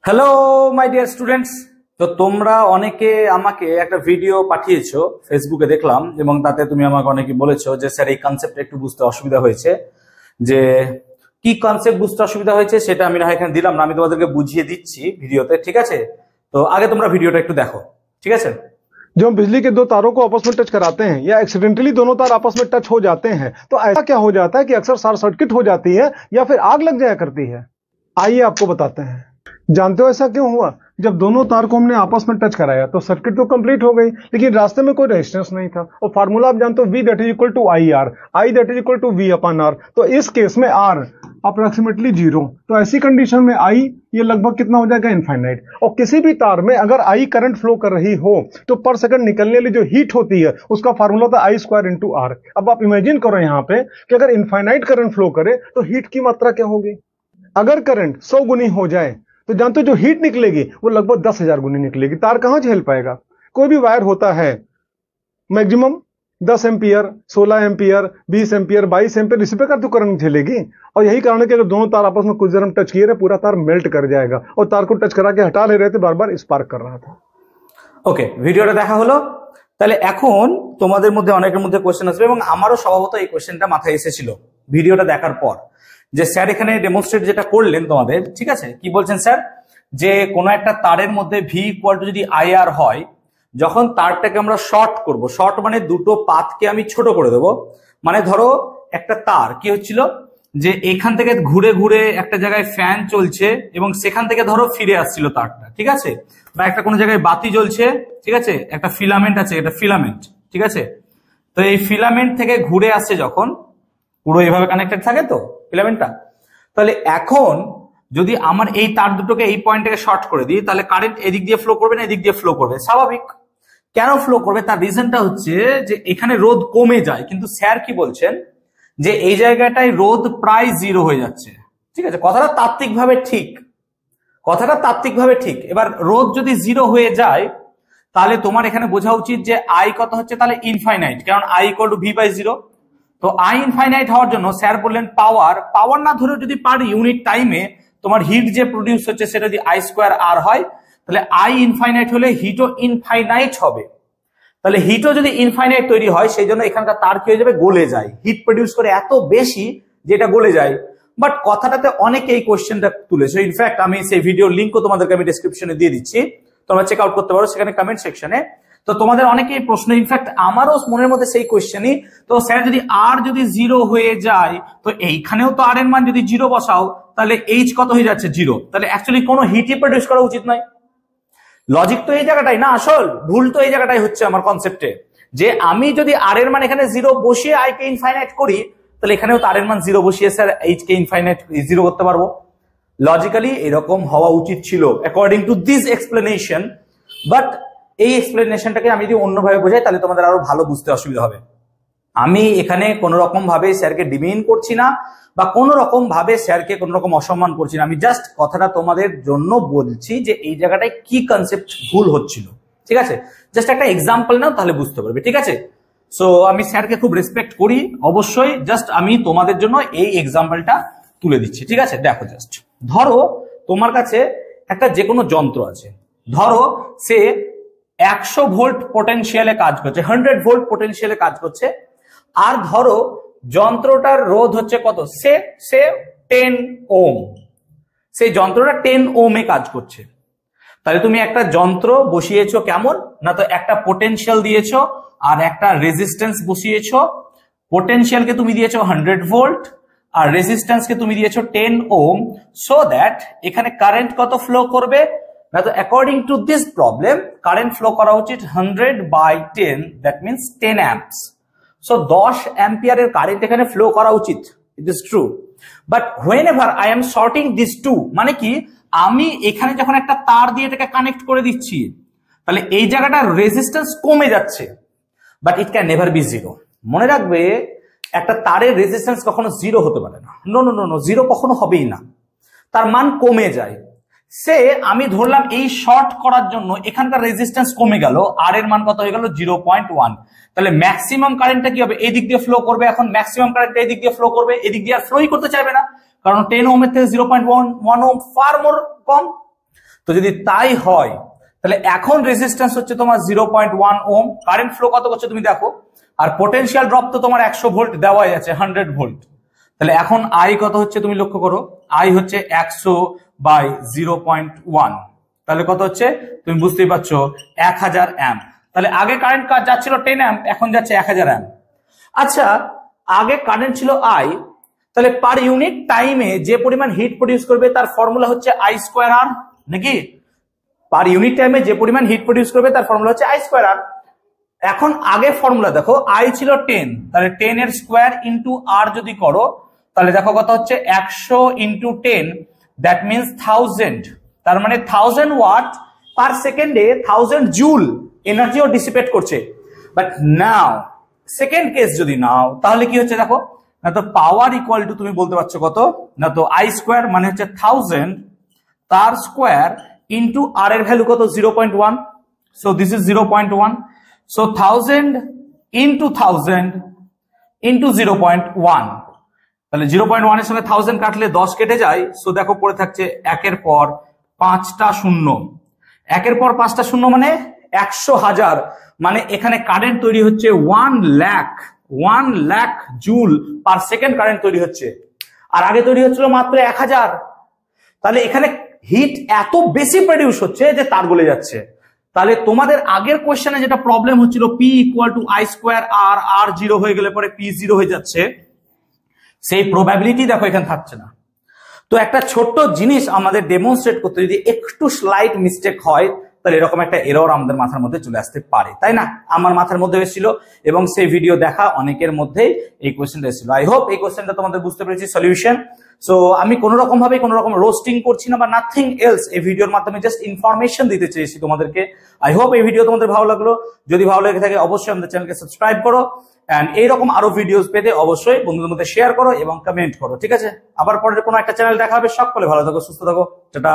Hello my dear students. তো তোমরা অনেকে আমাকে একটা ভিডিও পাঠিয়েছো ফেসবুকে দেখলাম, এবং তাতে তুমি আমাকে অনেকে বলেছো যে স্যার এই কনসেপ্ট একটু বুঝতে অসুবিধা হয়েছে। যে কি কনসেপ্ট বুঝতে অসুবিধা হয়েছে সেটা আমি না এখানে দিলাম না, আমি তোমাদেরকে বুঝিয়ে দিচ্ছি ভিডিওতে, ঠিক আছে? তো আগে তোমরা ভিডিওটা একটু দেখো, ঠিক আছে? जो हम बिजली के दो तारों को आपस में टच कराते हैं या एक्सीडेंटली दोनों तार आपस में टच हो जाते हैं तो ऐसा क्या हो जाता है कि अक्सर शॉर्ट सर्किट हो जाती है या फिर आग लग जाया करती है। आइए आपको बताते हैं। जानते हो ऐसा क्यों हुआ? जब दोनों तार को हमने आपस में टच कराया तो सर्किट तो कंप्लीट हो गई, लेकिन रास्ते में कोई रेजिस्टेंस नहीं था। और फार्मूला आप जानते हो, V that is equal to I R, I that is equal to V upon R. तो इस केस में R अप्रोक्सीमेटली 0। तो ऐसी कंडीशन में I ये लगभग कितना हो जाएगा? इनफाइनाइट। और किसी भी तार में अगर I करंट फ्लो कर रही हो तो पर सेकंड निकलने वाली जो हीट होती है उसका फार्मूला होता है I स्क्वायर इंटू आर। अब आप इमेजिन करो यहाँ पे कि अगर इनफाइनाइट करंट फ्लो करे तो हीट की मात्रा क्या होगी? अगर करंट 100 गुनी हो जाए तो जानते हो जो हीट निकलेगी वो लगभग 10,000 गुनी निकलेगी। तार कहां झेल पाएगा? कोई भी वायर होता है maximum 10 ampere, 16 ampere, 20 ampere, 22 ampere, इसी प्रकार तो करंट झेलेगी। और यही कारण है कि अगर दोनों तार आपस में कुछ देर हम टच किए रहे पूरा तार मेल्ट कर जाएगा। और तार को टच करा के हटा ले रहे थे, बार बार स्पार्क कर रहा था। ওকে, ভিডিওটা দেখা হলো। তাহলে এখন তোমাদের মধ্যে অনেকের মধ্যে কোশ্চেন আসবে, এবং আমারও স্বভাবত এই কোশ্চেনটা মাথায় এসেছিল ভিডিওটা দেখার পর, যে স্যার এখানে ডেমনস্ট্রেট যেটা করলেন তোমাদের, ঠিক আছে? কি বলছেন স্যার? যে কোনো একটা তারের মধ্যে ভি ইকুয়াল টু যদি আইআর হয়, যখন তারটাকে আমরা শর্ট করব, শর্ট মানে দুটো পাথকে আমি ছোট করে দেবো। মানে ধরো একটা তার কি হচ্ছিল, যে এখান থেকে ঘুরে ঘুরে একটা জায়গায় ফ্যান চলছে এবং সেখান থেকে ধরো ফিরে আসছিল তারটা, ঠিক আছে? বা একটা কোনো জায়গায় বাতি জ্বলছে, ঠিক আছে? একটা ফিলামেন্ট আছে, এটা ফিলামেন্ট, ঠিক আছে? তো এই ফিলামেন্ট থেকে ঘুরে আসছে যখন, পুরো এইভাবে কানেক্টেড থাকে তো ফিলামেন্টটা। তাহলে এখন যদি আমার এই তার দুটোকে এই পয়েন্ট থেকে শর্ট করে দিই, তাহলে কারেন্ট এদিক দিয়ে ফ্লো করবে না এদিক দিয়ে ফ্লো করবে? স্বাভাবিক। কেন ফ্লো করবে? তার রিজনটা হচ্ছে যে এখানে রোধ কমে যায়, কিন্তু স্যার কি বলছেন যে এই জায়গাটায় রোধ প্রায় 0 হয়ে যাচ্ছে, ঠিক আছে? কথাটা তাত্ত্বিকভাবে ঠিক, কথাটা তাত্ত্বিকভাবে ঠিক। এবার রোধ যদি 0 হয়ে যায় তাহলে তোমার এখানে বোঝা উচিত যে আই কত হচ্ছে, তাহলে ইনফাইনাইট, কারণ আই ইকুয়াল টু V/0। তো আই ইনফাইনাইট হওয়ার জন্য স্যার বললেন পাওয়ার না ধরে যদি পার ইউনিট টাইমে তোমার হিট যে প্রডিউস হচ্ছে সেটা যদি আই স্কোয়ার আর হয়, তাহলে আই ইনফাইনাইট হলে হিটও ইনফাইনাইট হবে। তাহলে হিটও যদি ইনফাইনাইট তৈরি হয়, সেই জন্য এখানকার তার কি হয়ে যাবে? গলে যায়। হিট প্রডিউস করে এত বেশি যেটা গলে যায়। বাট কথাটাতে অনেকে এই কোশ্চেনটা তুলেছে। ইনফ্যাক্ট আমি সেই ভিডিওর লিঙ্কও তোমাদেরকে আমি ডেসক্রিপশনে দিয়ে দিচ্ছি, তোমরা চেক আউট করতে পারো সেখানে কমেন্ট সেকশনে। তো তোমাদের অনেকেই প্রশ্ন, ইনফ্যাক্ট আমারও মনের মধ্যে সেই কোশ্চেনই। তো স্যার যদি আর যদি 0 হয়ে যায়, তো এইখানেও তো আর এর মান যদি 0 বসাও, তাহলে এইচ কত হয়ে যাচ্ছে? 0। তাহলে অ্যাকচুয়ালি কোনো হিটই প্রডিউস করা উচিত নয়। লজিক তো এই জায়গাটাই না, আসল ভুল তো এই জায়গাটাই হচ্ছে আমার কনসেপ্টে, যে আমি যদি আর এর মান এখানে 0 বসিয়ে আই কে ইনফাইনাইট করি, তাহলে এখানেও তো আর এর মান 0 বসিয়ে স্যার এইচ কে ইনফাইনাইট 0 করতে পারবো। লজিক্যালি এরকম হওয়া উচিত ছিল according to this explanation. But এই এক্সপ্লেনেশনটাকে আমি যদি অন্যভাবে বোঝাই তাহলে তোমাদের আরো ভালো বুঝতে অসুবিধা হবে। আমি এখানে কোনো রকম ভাবে স্যারকে ডিমিন করছি না, বা কোনো রকম ভাবে স্যারকে কোনো রকম অসম্মান করছি না। আমি জাস্ট কথাটা তোমাদের জন্য বলছি যে এই জায়গাটায় কি কনসেপ্ট ভুল হচ্ছিল, ঠিক আছে? জাস্ট একটা এক্সাম্পল নাও, তাহলে বুঝতে পারবে, ঠিক আছে? সো আমি স্যারকে খুব রেসপেক্ট করি অবশ্যই, জাস্ট আমি তোমাদের জন্য এই এক্সাম্পলটা তুলে দিচ্ছি, ঠিক আছে? দেখো, জাস্ট ধরো তোমার কাছে একটা যে কোনো যন্ত্র আছে, ধরো সে 100 ভোল্ট পোটেনশিয়ালে কাজ করছে, 100 ভোল্ট পোটেনশিয়ালে কাজ করছে। আর ধরো যন্ত্রটার রোধ হচ্ছে কত? সে 10 ওম। সেই যন্ত্রটা 10 ওমে কাজ করছে। তাহলে তুমি একটা যন্ত্র বসিয়েছো কেমন না, তো একটা পোটেনশিয়াল দিয়েছো আর একটা রেজিস্ট্যান্স বসিয়েছো। পোটেনশিয়ালকে তুমি দিয়েছো 100 ভোল্ট আর রেজিস্ট্যান্সকে তুমি দিয়েছো 10 ওম, সো দ্যাট এখানে কারেন্ট কত ফ্লো করবে না, তো according to this problem current flow করা উচিত 100/10, দ্যাট মিনস 10 অ্যাম্পস। সো 10 অ্যাম্পিয়ারের কারেন্ট এখানে ফ্লো করা উচিত, it is true. But whenever I am shorting this two, মানে কি, আমি এখানে যখন একটা তার দিয়ে এটাকে কানেক্ট করে দিচ্ছি, তাহলে এই জায়গাটা রেজিস্ট্যান্স কমে যাচ্ছে, but it can never be 0। মনে রাখবে, একটা তারের রেজিস্ট্যান্স কখনো 0 হতে পারে না। নো নো নো নো, 0 কখনো হবেই না, তার মান কমে যায়। সে আমি ধরলাম এই শর্ট করার জন্য এখানকার রেজিস্ট্যান্স কমে গেল, আর এর মান কত হয়ে গেল? 0.1। তাহলে ম্যাক্সিমাম কারেন্টটা কি হবে? এই দিক দিয়ে ফ্লো করবে। এখন ম্যাক্সিমাম কারেন্ট এই দিক দিয়ে ফ্লো করবে, এদিক দিয়ে আর ফ্লোই করতে চাইবে না, কারণ 10 ওমের থেকে 0.1 ওম ফার মোর কম। তো যদি তাই হয় তাহলে এখন রেজিস্ট্যান্স হচ্ছে তোমার 0.1 ওম, কারেন্ট ফ্লো কত করছে তুমি দেখো, আর পোটেনশিয়াল ড্রপ তো তোমার 100 ভোল্ট দেওয়াই আছে, 100 ভোল্ট। তাহলে এখন আই কত হচ্ছে তুমি লক্ষ্য করো, আই হচ্ছে 100/0.1, তাহলে কত হচ্ছে তুমি বুঝতেই পারছো 1000 অ্যাম্প। তাহলে আগে কারেন্ট যাচ্ছিল 10 অ্যাম্প, এখন যাচ্ছে 1000 অ্যাম্প। আচ্ছা, আগে কারেন্ট ছিল আই, তাহলে পার ইউনিট টাইমে যে পরিমাণ হিট প্রডিউস করবে তার ফর্মুলা হচ্ছে আই স্কোয়ার আর, নাকি? পার ইউনিট টাইমে যে পরিমাণ হিট প্রডিউস করবে তার ফর্মুলা হচ্ছে আই স্কোয়ার আর। এখন আগে ফর্মুলা দেখো, আই ছিল 10, তাহলে 10 এর স্কোয়ার ইন্টু আর যদি করো তাহলে দেখো কত হচ্ছে 100 ইন্টু 10, দ্যাট মিনস 1000, তার মানে 1000 ওয়াট পার সেকেন্ডে 1000 জুল এনার্জিও ডিসিপেট করছে। বাট নাও সেকেন্ড কেস যদি নাও তাহলে কি হচ্ছে দেখো, না তো পাওয়ার ইকুয়াল টু তুমি বলতে পারছো কত, না তো আই স্কোয়ার মানে হচ্ছে 1000 তার স্কোয়ার ইন্টু আর এর ভ্যালু কত 0.1, so this is 0.1, so 1000 into 1000 into 0.1, তাহলে 0.1 এর সঙ্গে 1000 কাটলে 10 কেটে যায়, সো দেখো পড়ে থাকছে একের পর 5টা শূন্য, একের পর 5টা শূন্য মানে 100,000, মানে এখানে কারেন্ট তৈরি হচ্ছে 1 lakh joule per second current তৈরি হচ্ছে, আর আগে তৈরি হচ্ছিল মাত্র 1000। তাহলে এখানে হিট এত বেশি প্রডিউস হচ্ছে যে তার গলে যাচ্ছে। তাহলে তোমাদের আগের কোয়েশ্চেনে যেটা প্রবলেম হচ্ছিল P equal to I square R, R zero হয়ে গেলে পরে পি জিরো হয়ে যাচ্ছে, সেই প্রবাবিলিটি দেখো এখানে থাকছে না। তো একটা ছোট্ট জিনিস আমাদের ডেমনস্ট্রেট করতে যদি একটু স্লাইট মিস্টেক হয় তাহলে এরকম একটা এরর আমাদের মাথার মধ্যে চলে আসতে পারে, তাই না? আমার মাথার মধ্যে এসেছিল এবং সেই ভিডিও দেখা অনেকের মধ্যেই এই কোয়েশ্চেনটা এসেছিল। আই হোপ এই কোয়েশ্চেনটা তোমাদের বুঝতে পেরেছি সলিউশন। সো আমি কোনো রকম ভাবে কোনো রকম রোস্টিং করছি না বা নাথিং এলস, এই ভিডিওর মাধ্যমে জাস্ট ইনফরমেশন দিতে চেয়েছি তোমাদেরকে। আই হোপ এই ভিডিও তোমাদের ভালো লাগলো। যদি ভালো লেগে থাকে অবশ্যই আমাদের চ্যানেলকে সাবস্ক্রাইব করো, এন্ড এইরকম আরো ভিডিওস পেতে অবশ্যই বন্ধুদের মধ্যে শেয়ার করো এবং কমেন্ট করো, ঠিক আছে? আবার পরের কোনো একটা চ্যানেল দেখা হবে। সকলে ভালো থাকো, সুস্থ থাকো, টাটা।